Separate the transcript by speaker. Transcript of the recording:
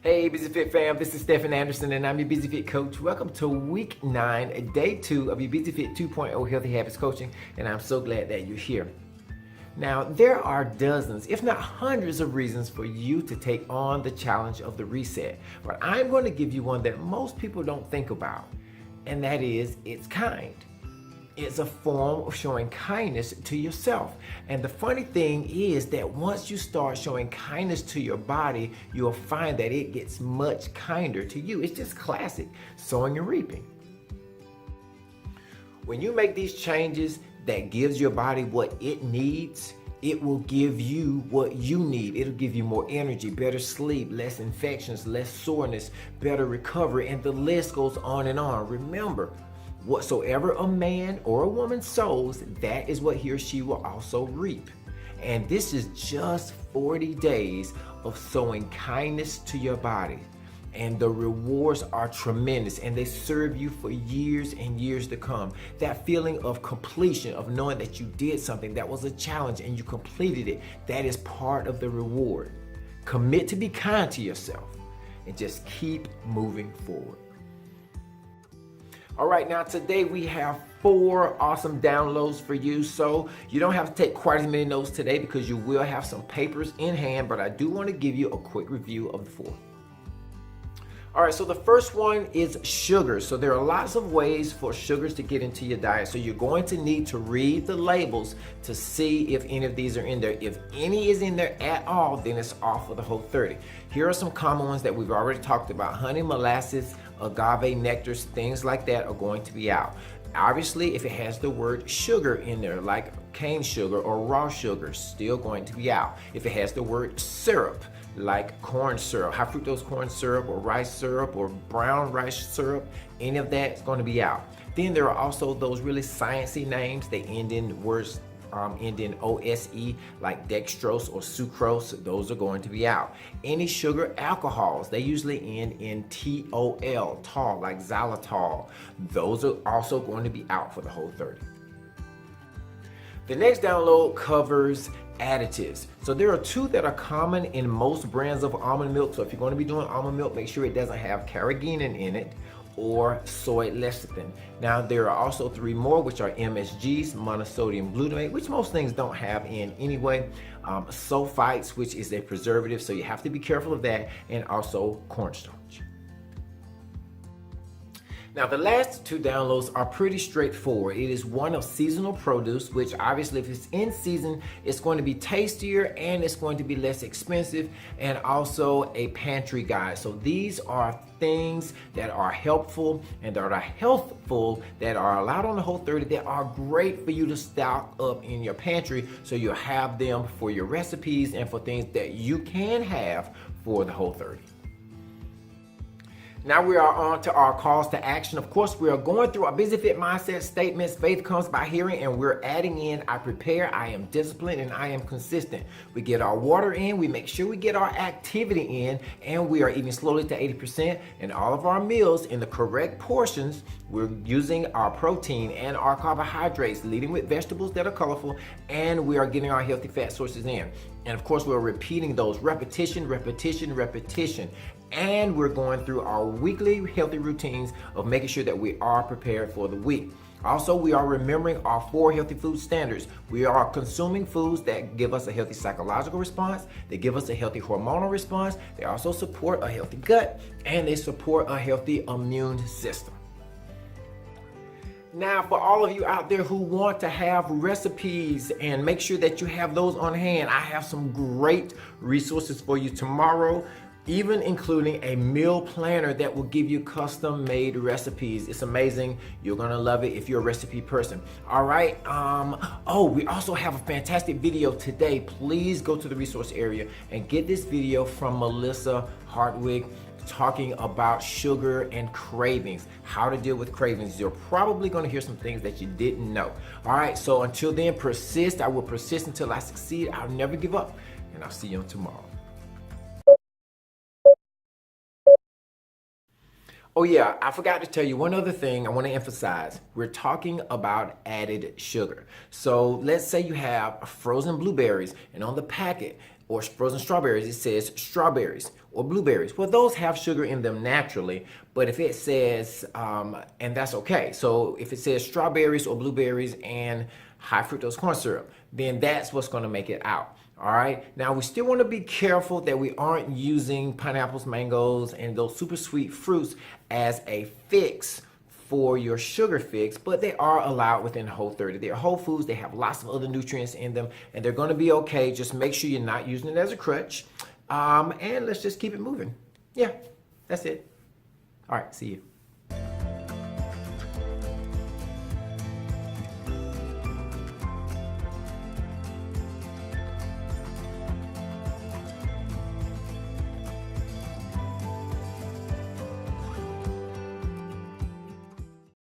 Speaker 1: Hey, Busy Fit fam, this is Stephen Anderson and I'm your Busy Fit coach. Welcome to week 9, day 2 of your Busy Fit 2.0 Healthy Habits Coaching, and I'm so glad that you're here. Now, there are dozens, if not hundreds of reasons for you to take on the challenge of the reset, but I'm going to give you one that most people don't think about, and that is it's kind. It's a form of showing kindness to yourself. And the funny thing is that once you start showing kindness to your body, you'll find that it gets much kinder to you. It's just classic sowing and reaping. When you make these changes that gives your body what it needs, it will give you what you need. It'll give you more energy, better sleep, less infections, less soreness, better recovery, and the list goes on and on. Remember, whatsoever a man or a woman sows, that is what he or she will also reap. And this is just 40 days of sowing kindness to your body. And the rewards are tremendous and they serve you for years and years to come. That feeling of completion, of knowing that you did something that was a challenge and you completed it, that is part of the reward. Commit to be kind to yourself and just keep moving forward. All right, now today we have 4 awesome downloads for you. So you don't have to take quite as many notes today because you will have some papers in hand, but I do want to give you a quick review of the 4. All right, so the first one is sugar. So there are lots of ways for sugars to get into your diet. So you're going to need to read the labels to see if any of these are in there. If any is in there at all, then it's off of the whole 30. Here are some common ones that we've already talked about. Honey, molasses, agave nectars, things like that are going to be out. Obviously, if it has the word sugar in there, like cane sugar or raw sugar, still going to be out. If it has the word syrup, like corn syrup, high fructose corn syrup or rice syrup or brown rice syrup, any of that is going to be out. Then there are also those really sciencey names. They end in words end in OSE, like dextrose or sucrose. Those are going to be out. Any sugar alcohols, they usually end in TOL, tall, like xylitol. Those are also going to be out for the whole 30. The next download covers additives. So there are 2 that are common in most brands of almond milk. So if you're going to be doing almond milk, make sure it doesn't have carrageenan in it or soy lecithin. Now there are also 3 more, which are MSGs, monosodium glutamate, which most things don't have in anyway. Sulfites, which is a preservative, so you have to be careful of that, and also cornstarch. Now the last 2 downloads are pretty straightforward. It is one of seasonal produce, which obviously if it's in season, it's going to be tastier and it's going to be less expensive, and also a pantry guide. So these are things that are helpful and that are healthful, that are allowed on the whole 30, that are great for you to stock up in your pantry, so you'll have them for your recipes and for things that you can have for the whole 30. Now we are on to our calls to action. Of course, we are going through our Busy Fit mindset statements. Faith comes by hearing, and we're adding in, I prepare, I am disciplined, and I am consistent. We get our water in, we make sure we get our activity in, and we are eating slowly to 80%. And all of our meals in the correct portions, we're using our protein and our carbohydrates, leading with vegetables that are colorful, and we are getting our healthy fat sources in. And of course, we're repeating those repetition. And we're going through our weekly healthy routines of making sure that we are prepared for the week. Also, we are remembering our 4 healthy food standards. We are consuming foods that give us a healthy psychological response, they give us a healthy hormonal response, they also support a healthy gut, and they support a healthy immune system. Now, for all of you out there who want to have recipes and make sure that you have those on hand, I have some great resources for you tomorrow, even including a meal planner that will give you custom made recipes. It's amazing. You're gonna love it if you're a recipe person. All right. We also have a fantastic video today. Please go to the resource area and get this video from Melissa Hartwig, talking about sugar and cravings, how to deal with cravings. You're probably going to hear some things that you didn't know. All right, so until then, persist. I will persist until I succeed. I'll never give up, and I'll see you on tomorrow. Oh yeah, I forgot to tell you one other thing I want to emphasize. We're talking about added sugar. So let's say you have frozen blueberries and on the packet or frozen strawberries, it says strawberries or blueberries. Well, those have sugar in them naturally, but if it says, and that's okay. So if it says strawberries or blueberries and high fructose corn syrup, then that's what's going to make it out. All right. Now we still want to be careful that we aren't using pineapples, mangoes, and those super sweet fruits as a fix for your sugar fix, but they are allowed within Whole30. They're whole foods. They have lots of other nutrients in them, and they're going to be okay. Just make sure you're not using it as a crutch. And let's just keep it moving. Yeah, that's it. All right. See you.